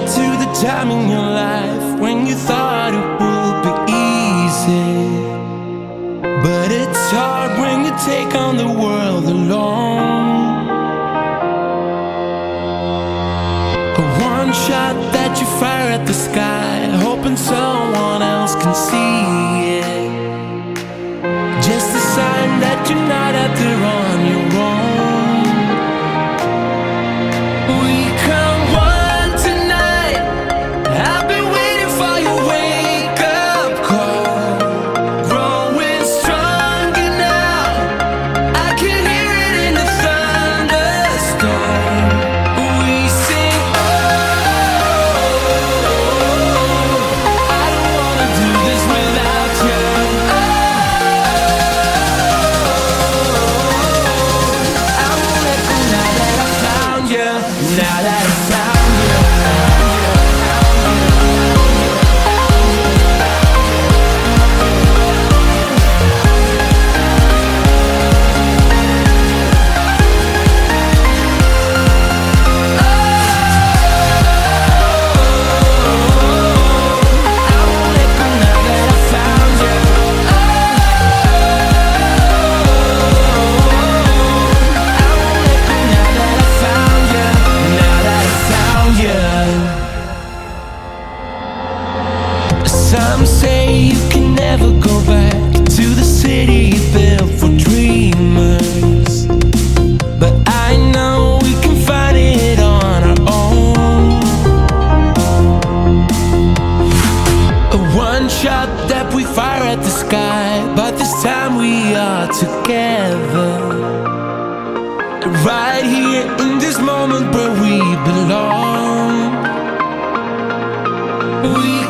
to the time in your life when you thought it would be easy, but it's hard when you take on the world alone. One shot that you fire at the sky, hoping someone else can see it. Just a sign that you're not out there on your own. We come one tonight. I've been waiting for your wake-up call. Growing stronger now, I can hear it in the thunderstorm. We sing, I don't wanna do this without you. I won't let go now that I found you. Now that I found you. I won't let go now that I found you. I won't let go now that I found you. Now that I found you. Some say you can never go back to the city you built for dreamers, but I know we can find it on our own. One shot that we fire at the sky, but this time we are together, right here in this moment where we belong. We